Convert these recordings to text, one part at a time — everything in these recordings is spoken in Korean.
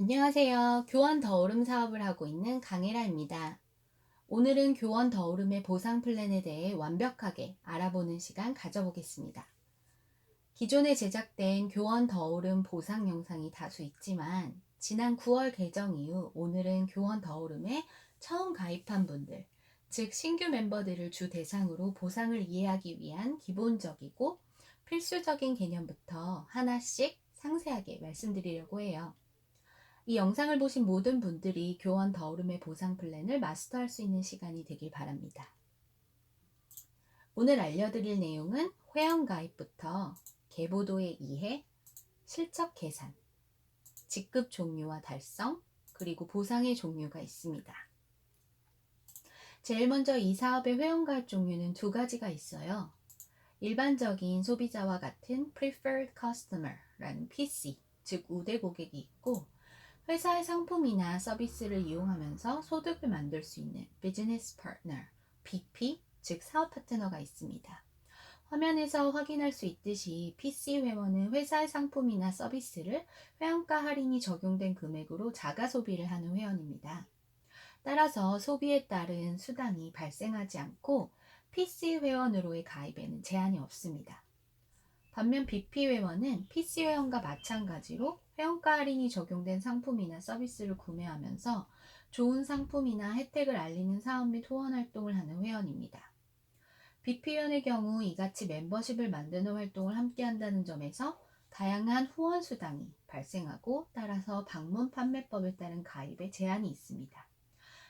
안녕하세요. 교원 더오름 사업을 하고 있는 강혜라입니다. 오늘은 교원 더오름의 보상 플랜에 대해 완벽하게 알아보는 시간 가져보겠습니다. 기존에 제작된 교원 더오름 보상 영상이 다수 있지만 지난 9월 개정 이후 오늘은 교원 더오름에 처음 가입한 분들, 즉 신규 멤버들을 주 대상으로 보상을 이해하기 위한 기본적이고 필수적인 개념부터 하나씩 상세하게 말씀드리려고 해요. 이 영상을 보신 모든 분들이 교원 더오름의 보상 플랜을 마스터할 수 있는 시간이 되길 바랍니다. 오늘 알려드릴 내용은 회원 가입부터 계보도의 이해, 실적 계산, 직급 종류와 달성, 그리고 보상의 종류가 있습니다. 제일 먼저 이 사업의 회원 가입 종류는 두 가지가 있어요. 일반적인 소비자와 같은 Preferred Customer라는 PC, 즉 우대 고객이 있고, 회사의 상품이나 서비스를 이용하면서 소득을 만들 수 있는 비즈니스 파트너, BP, 즉 사업 파트너가 있습니다. 화면에서 확인할 수 있듯이 PC 회원은 회사의 상품이나 서비스를 회원가 할인이 적용된 금액으로 자가 소비를 하는 회원입니다. 따라서 소비에 따른 수당이 발생하지 않고 PC 회원으로의 가입에는 제한이 없습니다. 반면 BP 회원은 PC 회원과 마찬가지로 회원가 할인이 적용된 상품이나 서비스를 구매하면서 좋은 상품이나 혜택을 알리는 사업 및 후원 활동을 하는 회원입니다. BP 회원의 경우 이같이 멤버십을 만드는 활동을 함께 한다는 점에서 다양한 후원 수당이 발생하고 따라서 방문 판매법에 따른 가입에 제한이 있습니다.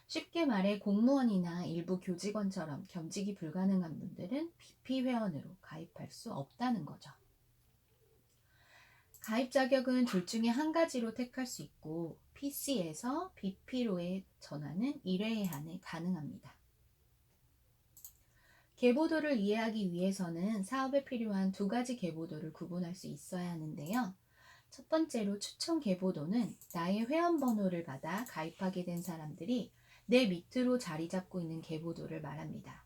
쉽게 말해 공무원이나 일부 교직원처럼 겸직이 불가능한 분들은 BP 회원으로 가입할 수 없다는 거죠. 가입 자격은 둘 중에 한 가지로 택할 수 있고 PC에서 BP로의 전환은 1회에 한해 가능합니다. 계보도를 이해하기 위해서는 사업에 필요한 두 가지 계보도를 구분할 수 있어야 하는데요. 첫 번째로 추천 계보도는 나의 회원 번호를 받아 가입하게 된 사람들이 내 밑으로 자리 잡고 있는 계보도를 말합니다.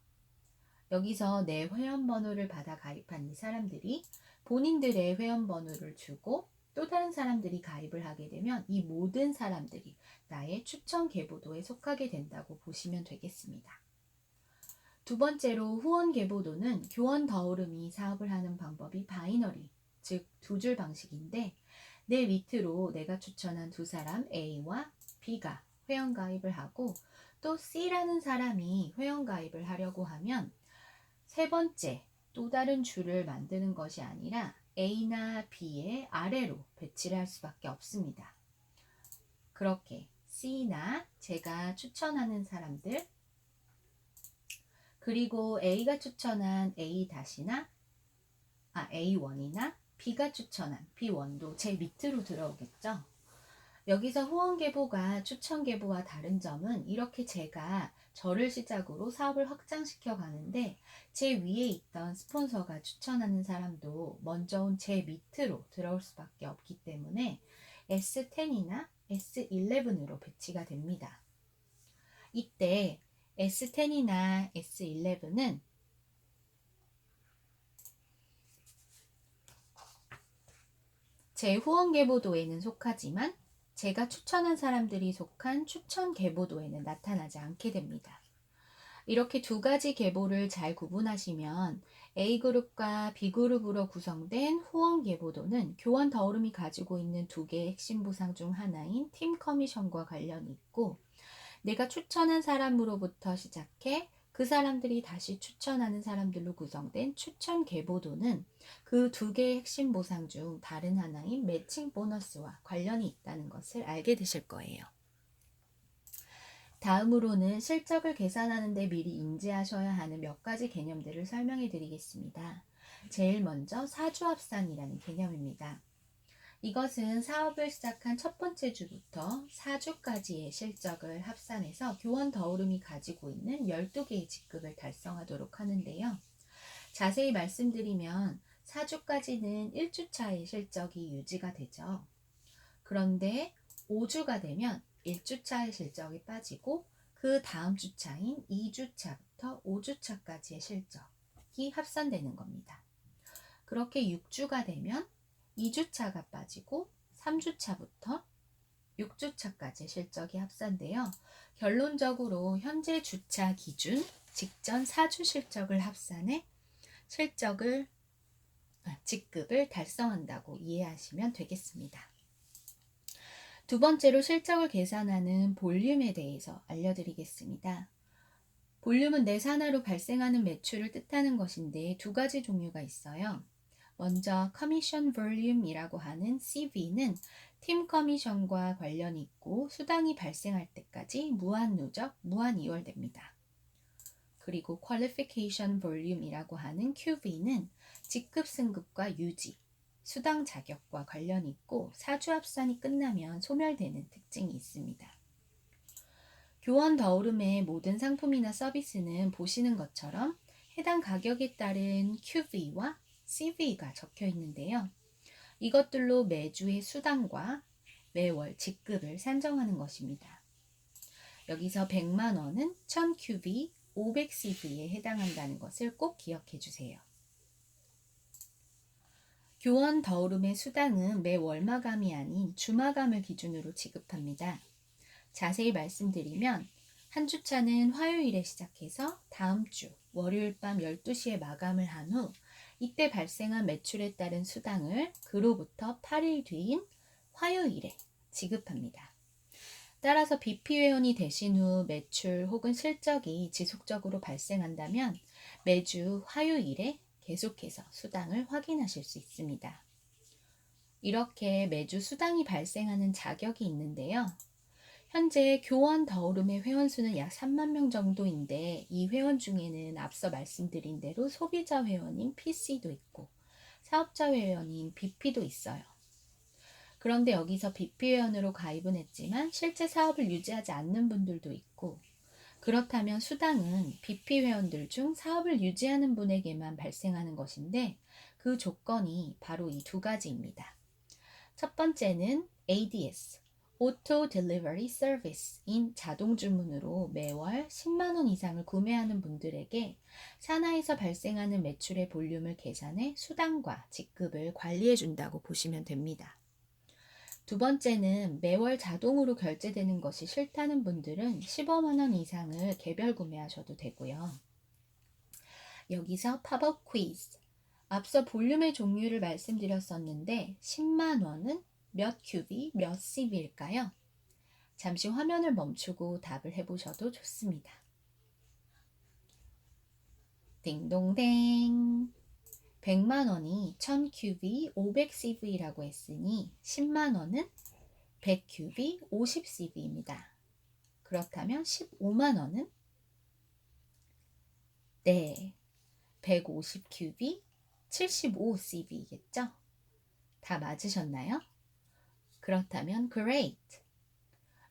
여기서 내 회원 번호를 받아 가입한 이 사람들이 본인들의 회원 번호를 주고 또 다른 사람들이 가입을 하게 되면 이 모든 사람들이 나의 추천 계보도에 속하게 된다고 보시면 되겠습니다. 두 번째로 후원 계보도는 교원 더오름이 사업을 하는 방법이 바이너리, 즉 두 줄 방식인데 내 밑으로 내가 추천한 두 사람 A와 B가 회원 가입을 하고 또 C라는 사람이 회원 가입을 하려고 하면 세 번째, 또 다른 줄을 만드는 것이 아니라 A나 B의 아래로 배치를 할 수밖에 없습니다. 그렇게 C나 제가 추천하는 사람들, 그리고 A가 추천한 A-나 A1이나 B가 추천한 B1도 제 밑으로 들어오겠죠. 여기서 후원 계보가 추천 계보와 다른 점은 이렇게 제가 저를 시작으로 사업을 확장시켜 가는데 제 위에 있던 스폰서가 추천하는 사람도 먼저 온 제 밑으로 들어올 수밖에 없기 때문에 S10이나 S11으로 배치가 됩니다. 이때 S10이나 S11은 제 후원 계보도에는 속하지만 제가 추천한 사람들이 속한 추천 계보도에는 나타나지 않게 됩니다. 이렇게 두 가지 계보를 잘 구분하시면 A그룹과 B그룹으로 구성된 후원 계보도는 교원 더오름이 가지고 있는 두 개의 핵심 보상 중 하나인 팀 커미션과 관련이 있고 내가 추천한 사람으로부터 시작해 그 사람들이 다시 추천하는 사람들로 구성된 추천 계보도는 그 두 개의 핵심 보상 중 다른 하나인 매칭 보너스와 관련이 있다는 것을 알게 되실 거예요. 다음으로는 실적을 계산하는 데 미리 인지하셔야 하는 몇 가지 개념들을 설명해 드리겠습니다. 제일 먼저 사주합산이라는 개념입니다. 이것은 사업을 시작한 첫 번째 주부터 4주까지의 실적을 합산해서 교원 더오름이 가지고 있는 12개의 직급을 달성하도록 하는데요. 자세히 말씀드리면 4주까지는 1주차의 실적이 유지가 되죠. 그런데 5주가 되면 1주차의 실적이 빠지고 그 다음 주차인 2주차부터 5주차까지의 실적이 합산되는 겁니다. 그렇게 6주가 되면 2주차가 빠지고 3주차부터 6주차까지 실적이 합산되어 결론적으로 현재 주차 기준 직전 4주 실적을 합산해 직급을 달성한다고 이해하시면 되겠습니다. 두 번째로 실적을 계산하는 볼륨에 대해서 알려드리겠습니다. 볼륨은 내 산하로 발생하는 매출을 뜻하는 것인데 두 가지 종류가 있어요. 먼저 커미션 볼륨이라고 하는 CV는 팀 커미션과 관련이 있고 수당이 발생할 때까지 무한 누적, 무한 이월됩니다. 그리고 퀄리피케이션 볼륨이라고 하는 QV는 직급 승급과 유지, 수당 자격과 관련이 있고 4주 합산이 끝나면 소멸되는 특징이 있습니다. 교원 더오름의 모든 상품이나 서비스는 보시는 것처럼 해당 가격에 따른 QV와 CV가 적혀 있는데요. 이것들로 매주의 수당과 매월 직급을 산정하는 것입니다. 여기서 100만 원은 1000QV, 500CV에 해당한다는 것을 꼭 기억해 주세요. 교원 더오름의 수당은 매 월마감이 아닌 주마감을 기준으로 지급합니다. 자세히 말씀드리면 한 주차는 화요일에 시작해서 다음 주 월요일 밤 12시에 마감을 한 후 이때 발생한 매출에 따른 수당을 그로부터 8일 뒤인 화요일에 지급합니다. 따라서 BP 회원이 되신 후 매출 혹은 실적이 지속적으로 발생한다면 매주 화요일에 계속해서 수당을 확인하실 수 있습니다. 이렇게 매주 수당이 발생하는 자격이 있는데요. 현재 교원 더오름의 회원수는 약 3만 명 정도인데 이 회원 중에는 앞서 말씀드린 대로 소비자 회원인 PC도 있고 사업자 회원인 BP도 있어요. 그런데 여기서 BP 회원으로 가입은 했지만 실제 사업을 유지하지 않는 분들도 있고 그렇다면 수당은 BP 회원들 중 사업을 유지하는 분에게만 발생하는 것인데 그 조건이 바로 이 두 가지입니다. 첫 번째는 ADS, Auto Delivery Service인 자동 주문으로 매월 10만 원 이상을 구매하는 분들에게 산하에서 발생하는 매출의 볼륨을 계산해 수당과 직급을 관리해 준다고 보시면 됩니다. 두 번째는 매월 자동으로 결제되는 것이 싫다는 분들은 15만 원 이상을 개별 구매하셔도 되고요. 여기서 팝업 퀴즈. 앞서 볼륨의 종류를 말씀드렸었는데 10만 원은 몇 QV, 몇 CV일까요? 잠시 화면을 멈추고 답을 해보셔도 좋습니다. 딩동댕. 100만 원이 1000QV, 500CV라고 했으니 10만 원은 100QV, 50CV입니다. 그렇다면 15만 원은 150QV, 75CV겠죠? 다 맞으셨나요? 그렇다면 great.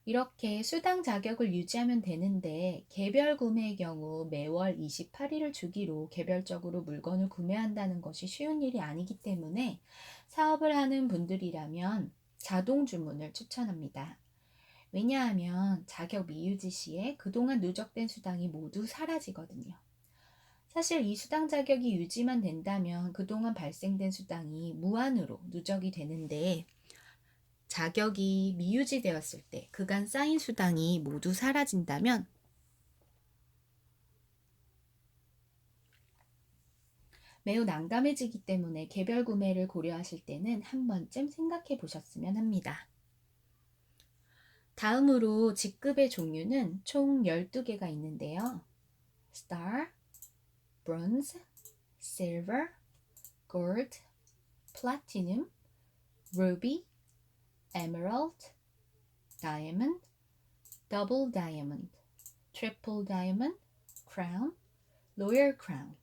이렇게 수당 자격을 유지하면 되는데 개별 구매의 경우 매월 28일을 주기로 개별적으로 물건을 구매한다는 것이 쉬운 일이 아니기 때문에 사업을 하는 분들이라면 자동 주문을 추천합니다. 왜냐하면 자격 미유지 시에 그동안 누적된 수당이 모두 사라지거든요. 사실 이 수당 자격이 유지만 된다면 그동안 발생된 수당이 무한으로 누적이 되는데 자격이 미유지되었을 때 그간 쌓인 수당이 모두 사라진다면 매우 난감해지기 때문에 개별 구매를 고려하실 때는 한 번쯤 생각해 보셨으면 합니다. 다음으로 직급의 종류는 총 12개가 있는데요. Star, Bronze, Silver, Gold, Platinum, Ruby, Emerald, Diamond, Double Diamond, Triple Diamond, Crown, Royal Crown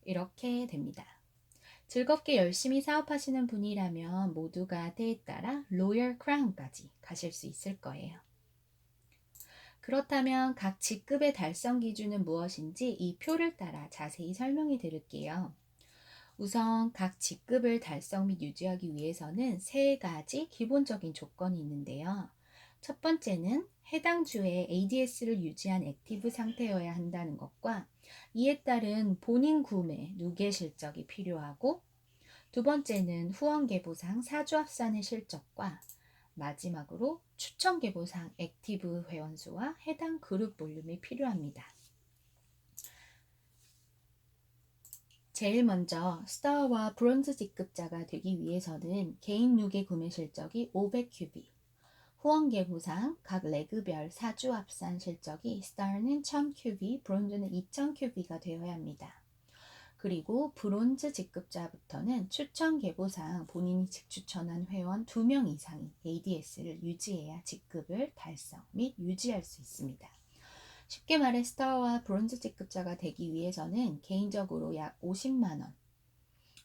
이렇게 됩니다. 즐겁게 열심히 사업하시는 분이라면 모두가 때에 따라 로열 크라운까지 가실 수 있을 거예요. 그렇다면 각 직급의 달성 기준은 무엇인지 이 표를 따라 자세히 설명해 드릴게요. 우선 각 직급을 달성 및 유지하기 위해서는 세 가지 기본적인 조건이 있는데요. 첫 번째는 해당 주에 ADS를 유지한 액티브 상태여야 한다는 것과 이에 따른 본인 구매 누계 실적이 필요하고 두 번째는 후원계보상 4주 합산의 실적과 마지막으로 추천 계보상 액티브 회원 수와 해당 그룹 볼륨이 필요합니다. 제일 먼저 스타와 브론즈 직급자가 되기 위해서는 개인 룩의 구매 실적이 500큐비, 후원 계보상 각 레그별 사주 합산 실적이 스타는 1000큐비, 브론즈는 2000큐비가 되어야 합니다. 그리고 브론즈 직급자부터는 추천 계보상 본인이 직추천한 회원 2명 이상이 ADS를 유지해야 직급을 달성 및 유지할 수 있습니다. 쉽게 말해 스타와 브론즈 직급자가 되기 위해서는 개인적으로 약 50만원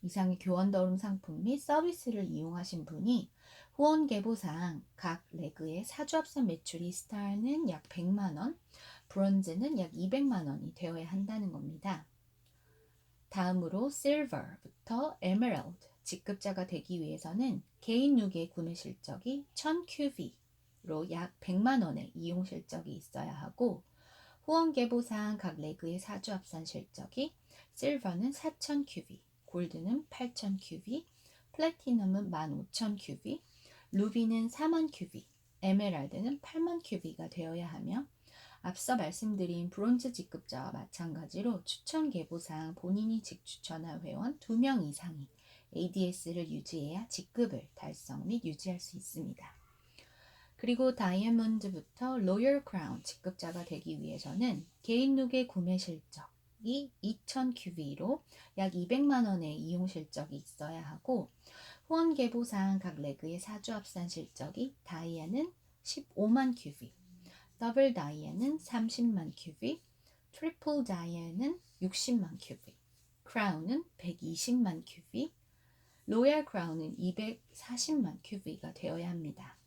이상의 교원 더룸 상품 및 서비스를 이용하신 분이 후원 계보상 각 레그의 사주 합산 매출이 스타는 약 100만원, 브론즈는 약 200만원이 되어야 한다는 겁니다. 다음으로 실버부터 에메랄드 직급자가 되기 위해서는 개인 룩의 구매 실적이 1000큐비로 약 100만원의 이용 실적이 있어야 하고, 후원 계보상 각 레그의 사주 합산 실적이 실버는 4000큐비, 골드는 8000큐비, 플래티넘은 15000큐비, 루비는 40000큐비, 에메랄드는 8000큐비가 되어야 하며, 앞서 말씀드린 브론즈 직급자와 마찬가지로 추천 계보상 본인이 직추천한 회원 2명 이상이 ADS를 유지해야 직급을 달성 및 유지할 수 있습니다. 그리고 다이아몬드부터 로열 크라운 직급자가 되기 위해서는 개인 룩의 구매 실적이 2000큐비로 약 200만원의 이용 실적이 있어야 하고, 후원 계보상 각 레그의 사주 합산 실적이 다이아는 15만 큐비, 더블 다이아는 30만 큐비, 트리플 다이아는 60만 큐비, 크라운은 120만 큐비, 로얄 크라운은 240만 큐비가 되어야 합니다.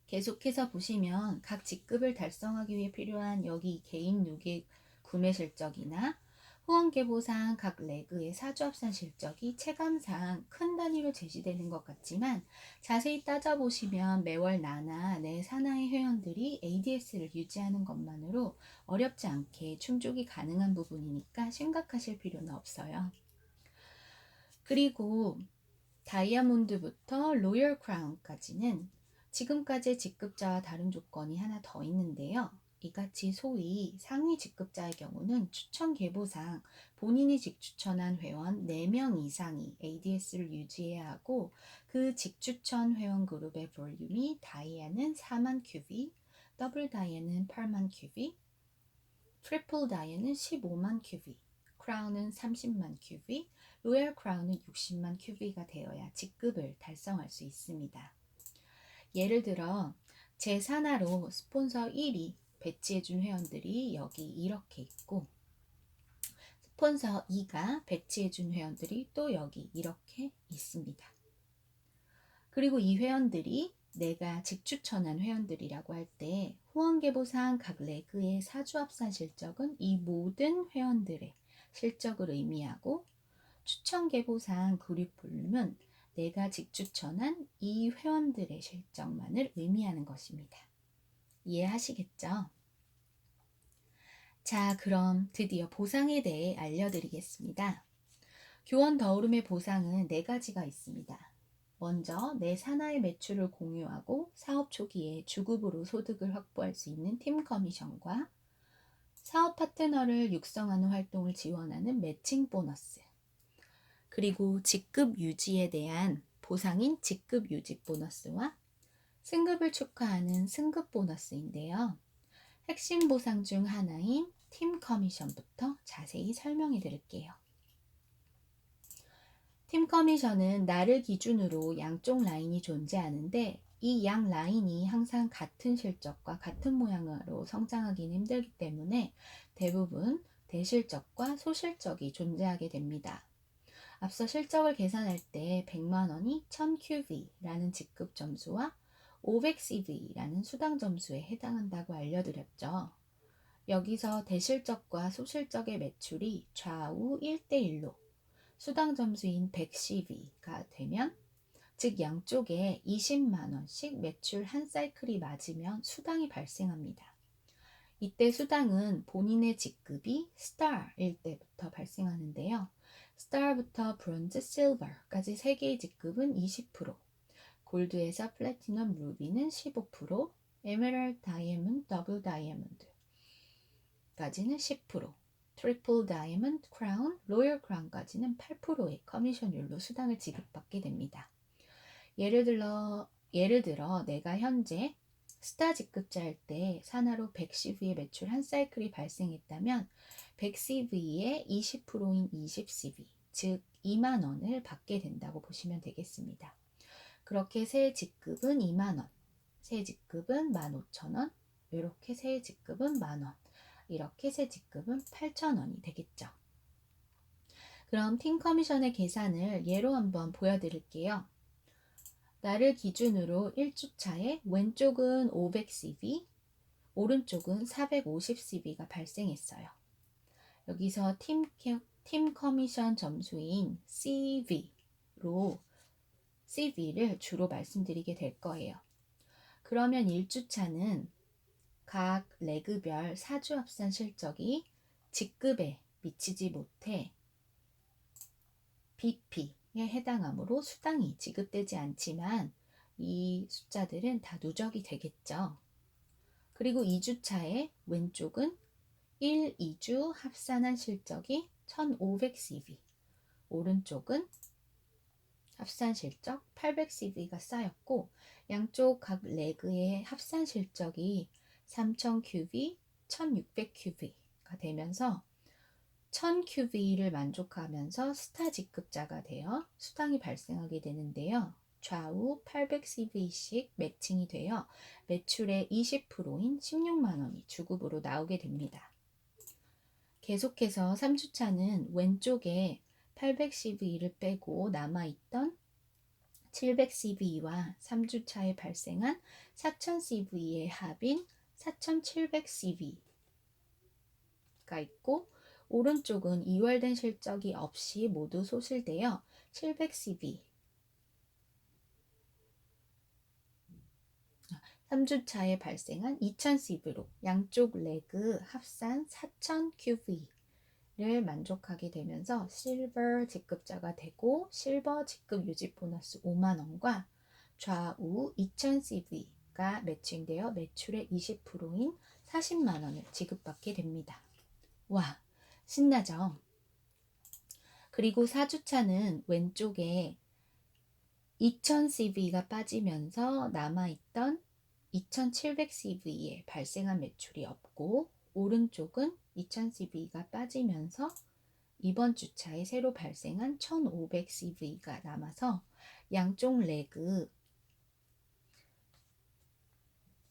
계속해서 보시면 각 직급을 달성하기 위해 필요한 여기 개인 룩의 구매 실적이나 후원 계보상 각 레그의 사주 합산 실적이 체감상 큰 단위로 제시되는 것 같지만, 자세히 따져보시면 매월 나나 내 산하의 회원들이 ADS를 유지하는 것만으로 어렵지 않게 충족이 가능한 부분이니까 심각하실 필요는 없어요. 그리고 다이아몬드부터 로열 크라운까지는 지금까지의 직급자와 다른 조건이 하나 더 있는데요. 이같이 소위 상위 직급자의 경우는 추천 계보상 본인이 직추천한 회원 4명 이상이 ADS를 유지해야 하고, 그 직추천 회원 그룹의 볼륨이 다이아는 4만 큐비, 더블 다이아는 8만 큐비, 트리플 다이아는 15만 큐비, 크라운은 30만 큐비, 로얄 크라운은 60만 큐비가 되어야 직급을 달성할 수 있습니다. 예를 들어 제 산하로 스폰서 1이 배치해준 회원들이 여기 이렇게 있고, 스폰서 2가 배치해준 회원들이 또 여기 이렇게 있습니다. 그리고 이 회원들이 내가 직추천한 회원들이라고 할 때 후원 계보상 각 레그의 사주 합산 실적은 이 모든 회원들의 실적을 의미하고, 추천 계보상 그룹 볼륨은 내가 직추천한 이 회원들의 실적만을 의미하는 것입니다. 이해하시겠죠? 자, 그럼 드디어 보상에 대해 알려드리겠습니다. 교원 더오름의 보상은 4가지가 있습니다. 먼저 내 산하의 매출을 공유하고 사업 초기에 주급으로 소득을 확보할 수 있는 팀 커미션과 사업 파트너를 육성하는 활동을 지원하는 매칭 보너스, 그리고 직급 유지에 대한 보상인 직급 유지 보너스와 승급을 축하하는 승급 보너스인데요. 핵심 보상 중 하나인 팀 커미션부터 자세히 설명해 드릴게요. 팀 커미션은 나를 기준으로 양쪽 라인이 존재하는데, 이 양 라인이 항상 같은 실적과 같은 모양으로 성장하기는 힘들기 때문에 대부분 대실적과 소실적이 존재하게 됩니다. 앞서 실적을 계산할 때 100만원이 1000QV라는 직급 점수와 500CV라는 수당 점수에 해당한다고 알려드렸죠. 여기서 대실적과 소실적의 매출이 좌우 1대1로 수당 점수인 100CV가 되면, 즉 양쪽에 20만원씩 매출 한 사이클이 맞으면 수당이 발생합니다. 이때 수당은 본인의 직급이 스타일 때부터 발생하는데요. 스타부터 브론즈, 실버까지 3개의 직급은 20%, 골드에서 플래티넘, 루비는 15%, 에메랄드, 다이아몬드, 더블 다이아몬드까지는 10%, 트리플 다이아몬드, 크라운, 로열 크라운까지는 8%의 커미션율로 수당을 지급받게 됩니다. 예를 들어 내가 현재 스타 직급자일 때 산하로 100CV의 매출 한 사이클이 발생했다면 100CV의 20%인 20CV, 즉 2만 원을 받게 된다고 보시면 되겠습니다. 그렇게 새 직급은 2만 원, 새 직급은 15,000원, 이렇게 새 직급은 만원, 이렇게 새 직급은 8,000원이 되겠죠. 그럼 팀 커미션의 계산을 예로 한번 보여드릴게요. 나를 기준으로 1주차에 왼쪽은 500CV, 오른쪽은 450CV가 발생했어요. 여기서 팀 커미션 점수인 CV를 주로 말씀드리게 될 거예요. 그러면 1주차는 각 레그별 사주 합산 실적이 직급에 미치지 못해 BP에 해당하므로 수당이 지급되지 않지만 이 숫자들은 다 누적이 되겠죠. 그리고 2주차에 왼쪽은 1, 2주 합산한 실적이 1500CV, 오른쪽은 합산 실적 800CV가 쌓였고 양쪽 각 레그의 합산 실적이 3000QV, 1600QV가 되면서 1000QV를 만족하면서 스타 직급자가 되어 수당이 발생하게 되는데요. 좌우 800CV씩 매칭이 되어 매출의 20%인 16만 원이 주급으로 나오게 됩니다. 계속해서 3주차는 왼쪽에 800CV를 빼고 남아있던 700CV와 3주차에 발생한 4000CV의 합인 4700CV가 있고 오른쪽은 2월된 실적이 없이 모두 소실되어 700CV 3주차에 발생한 2000CV로 양쪽 레그 합산 4000QV를 만족하게 되면서 실버 직급자가 되고 실버 직급 유지 보너스 5만원과 좌우 2000CV가 매칭되어 매출의 20%인 40만원을 지급받게 됩니다. 와, 신나죠? 그리고 4주차는 왼쪽에 2000CV가 빠지면서 남아있던 2700CV에 발생한 매출이 없고 오른쪽은 2000CV가 빠지면서 이번 주차에 새로 발생한 1500CV가 남아서 양쪽 레그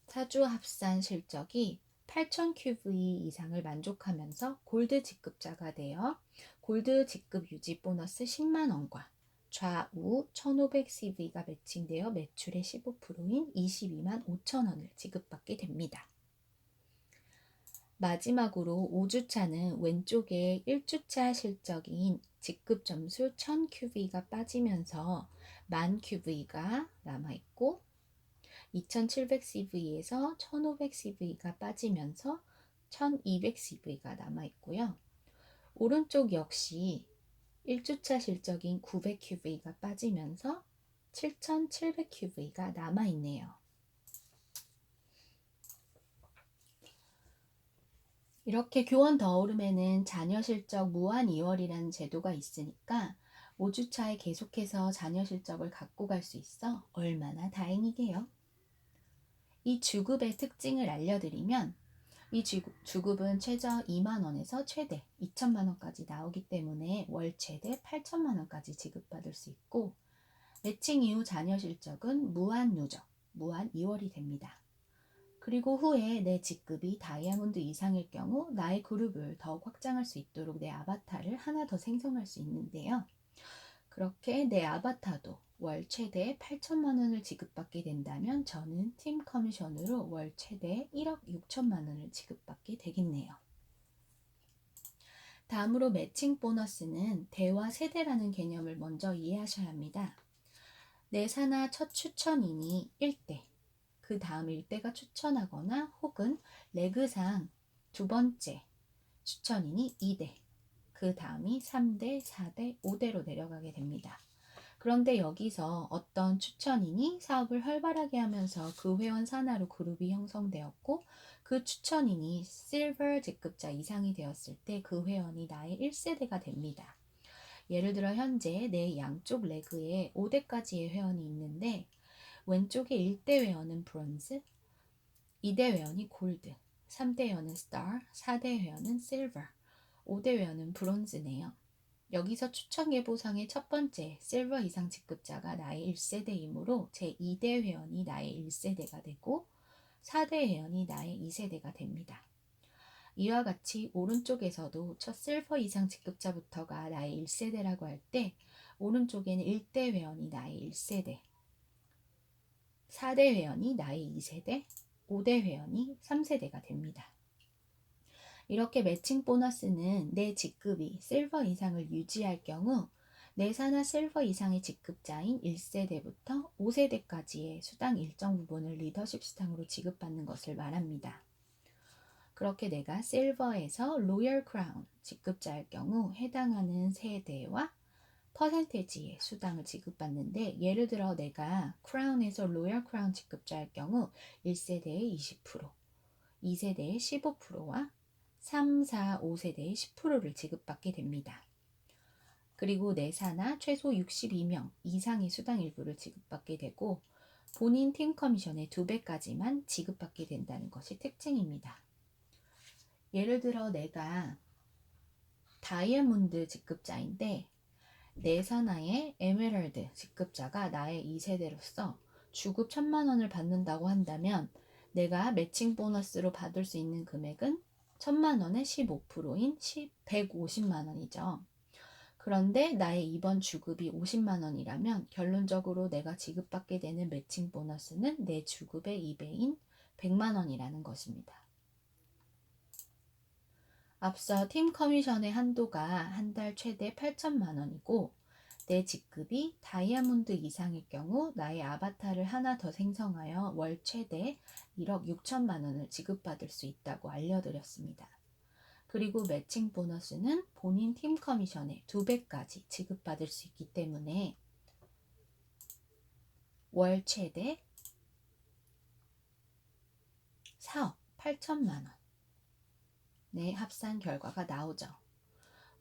사주 합산 실적이 8000QV 이상을 만족하면서 골드 직급자가 되어 골드 직급 유지 보너스 10만원과 좌우 1500CV가 매칭되어 매출의 15%인 22만 5천원을 지급받게 됩니다. 마지막으로 5주차는 왼쪽에 1주차 실적인 직급 점수 1000QV가 빠지면서 10,000QV가 남아있고 2700CV에서 1500CV가 빠지면서 1200CV가 남아있고요. 오른쪽 역시 1주차 실적인 900QV가 빠지면서 7700QV가 남아있네요. 이렇게 교원 더 오름에는 자녀 실적 무한 2월이라는 제도가 있으니까 5주차에 계속해서 자녀 실적을 갖고 갈 수 있어 얼마나 다행이게요. 이 주급의 특징을 알려드리면 이 주급은 최저 2만원에서 최대 2천만원까지 나오기 때문에 월 최대 8천만원까지 지급받을 수 있고 매칭 이후 자녀 실적은 무한 누적, 무한 2월이 됩니다. 그리고 후에 내 직급이 다이아몬드 이상일 경우 나의 그룹을 더욱 확장할 수 있도록 내 아바타를 하나 더 생성할 수 있는데요. 그렇게 내 아바타도 월 최대 8천만원을 지급받게 된다면 저는 팀 커미션으로 월 최대 1억 6천만원을 지급받게 되겠네요. 다음으로 매칭 보너스는 대와 세대라는 개념을 먼저 이해하셔야 합니다. 내 산하 첫 추천인이 1대, 그 다음 1대가 추천하거나 혹은 레그상 두 번째 추천인이 2대, 그 다음이 3대, 4대, 5대로 내려가게 됩니다. 그런데 여기서 어떤 추천인이 사업을 활발하게 하면서 그 회원 산하로 그룹이 형성되었고 그 추천인이 실버 직급자 이상이 되었을 때 그 회원이 나의 1세대가 됩니다. 예를 들어 현재 내 양쪽 레그에 5대까지의 회원이 있는데 왼쪽에 1대 회원은 브론즈, 2대 회원이 골드, 3대 회원은 스타, 4대 회원은 실버, 5대 회원은 브론즈네요. 여기서 추천 계보상의 첫 번째 실버 이상 직급자가 나의 1세대이므로 제2대 회원이 나의 1세대가 되고 4대 회원이 나의 2세대가 됩니다. 이와 같이 오른쪽에서도 첫 실버 이상 직급자부터가 나의 1세대라고 할 때 오른쪽에는 1대 회원이 나의 1세대, 4대 회원이 나의 2세대, 5대 회원이 3세대가 됩니다. 이렇게 매칭 보너스는 내 직급이 실버 이상을 유지할 경우 내 산하 실버 이상의 직급자인 1세대부터 5세대까지의 수당 일정 부분을 리더십 수당으로 지급받는 것을 말합니다. 그렇게 내가 실버에서 로열 크라운 직급자일 경우 해당하는 세대와 퍼센테이지의 수당을 지급받는데 예를 들어 내가 크라운에서 로열 크라운 직급자일 경우 1세대의 20%, 2세대의 15%와 3, 4, 5세대의 10%를 지급받게 됩니다. 그리고 내 산하 최소 62명 이상의 수당 일부를 지급받게 되고 본인 팀 커미션의 2배까지만 지급받게 된다는 것이 특징입니다. 예를 들어 내가 다이아몬드 직급자인데 내 산하의 에메랄드 직급자가 나의 2세대로서 주급 1,000만 원을 받는다고 한다면 내가 매칭 보너스로 받을 수 있는 금액은 1,000만 원의 15%인 150만 원이죠. 그런데 나의 이번 주급이 50만 원이라면 결론적으로 내가 지급받게 되는 매칭 보너스는 내 주급의 2배인 100만 원이라는 것입니다. 앞서 팀 커미션의 한도가 한 달 최대 8천만 원이고 내 직급이 다이아몬드 이상일 경우 나의 아바타를 하나 더 생성하여 월 최대 1억 6천만 원을 지급받을 수 있다고 알려드렸습니다. 그리고 매칭 보너스는 본인 팀 커미션의 2배까지 지급받을 수 있기 때문에 월 최대 4억 8천만 원의 합산 결과가 나오죠.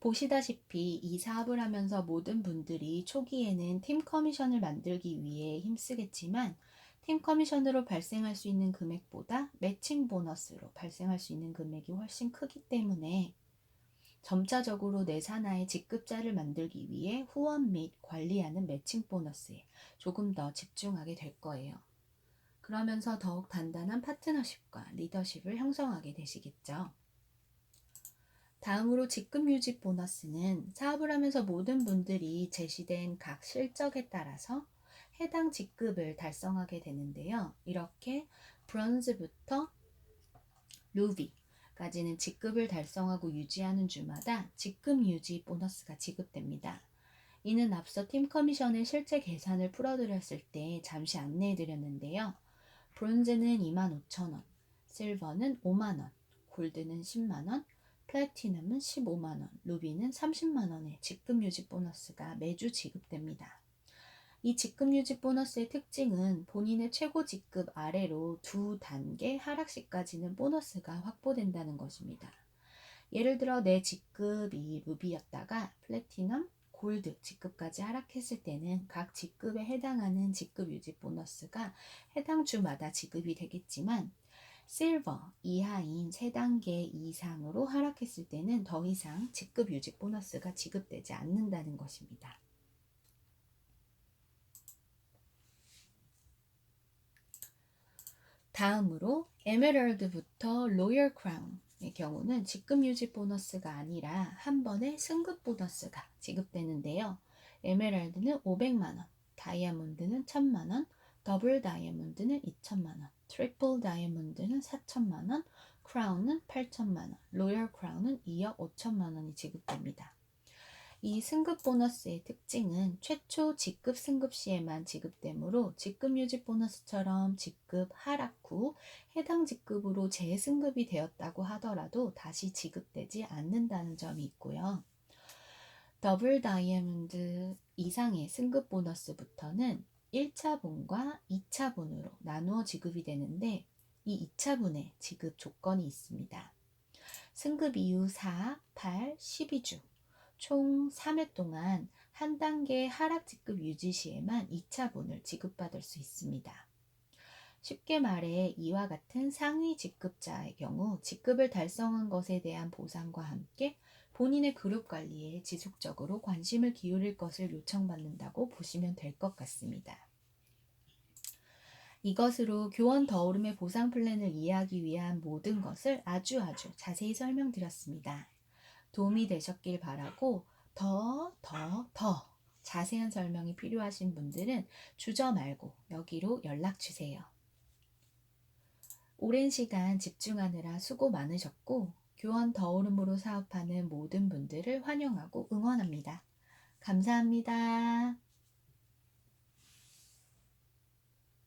보시다시피 이 사업을 하면서 모든 분들이 초기에는 팀 커미션을 만들기 위해 힘쓰겠지만 팀 커미션으로 발생할 수 있는 금액보다 매칭 보너스로 발생할 수 있는 금액이 훨씬 크기 때문에 점차적으로 내 산하의 직급자를 만들기 위해 후원 및 관리하는 매칭 보너스에 조금 더 집중하게 될 거예요. 그러면서 더욱 단단한 파트너십과 리더십을 형성하게 되시겠죠. 다음으로 직급 유지 보너스는 사업을 하면서 모든 분들이 제시된 각 실적에 따라서 해당 직급을 달성하게 되는데요. 이렇게 브론즈부터 루비까지는 직급을 달성하고 유지하는 주마다 직급 유지 보너스가 지급됩니다. 이는 앞서 팀 커미션의 실제 계산을 풀어드렸을 때 잠시 안내해드렸는데요. 브론즈는 25,000원, 실버는 5만원, 골드는 10만원, 플래티넘은 15만원, 루비는 30만원의 직급 유지 보너스가 매주 지급됩니다. 이 직급 유지 보너스의 특징은 본인의 최고 직급 아래로 2단계 하락시까지는 보너스가 확보된다는 것입니다. 예를 들어 내 직급이 루비였다가 플래티넘, 골드 직급까지 하락했을 때는 각 직급에 해당하는 직급 유지 보너스가 해당 주마다 지급이 되겠지만 실버 이하인 3단계 이상으로 하락했을 때는 더 이상 직급 유지 보너스가 지급되지 않는다는 것입니다. 다음으로 에메랄드부터 로열 크라운의 경우는 직급 유지 보너스가 아니라 한 번에 승급 보너스가 지급되는데요. 에메랄드는 500만원, 다이아몬드는 1000만원, 더블 다이아몬드는 2000만원, 트리플 다이아몬드는 4000만원, 크라운은 8000만원, 로열 크라운은 2억 5천만원이 지급됩니다. 이 승급 보너스의 특징은 최초 직급 승급 시에만 지급되므로 직급 유지 보너스처럼 직급 하락 후 해당 직급으로 재승급이 되었다고 하더라도 다시 지급되지 않는다는 점이 있고요. 더블 다이아몬드 이상의 승급 보너스부터는 1차분과 2차분으로 나누어 지급이 되는데 이 2차분의 지급 조건이 있습니다. 승급 이후 4, 8, 12주 총 3회 동안 한 단계 하락 직급 유지 시에만 2차분을 지급받을 수 있습니다. 쉽게 말해 이와 같은 상위 직급자의 경우 직급을 달성한 것에 대한 보상과 함께 본인의 그룹 관리에 지속적으로 관심을 기울일 것을 요청받는다고 보시면 될 것 같습니다. 이것으로 교원 더 오름의 보상 플랜을 이해하기 위한 모든 것을 아주 자세히 설명드렸습니다. 도움이 되셨길 바라고 더 자세한 설명이 필요하신 분들은 주저 말고 여기로 연락 주세요. 오랜 시간 집중하느라 수고 많으셨고 교원 더 오름으로 사업하는 모든 분들을 환영하고 응원합니다. 감사합니다.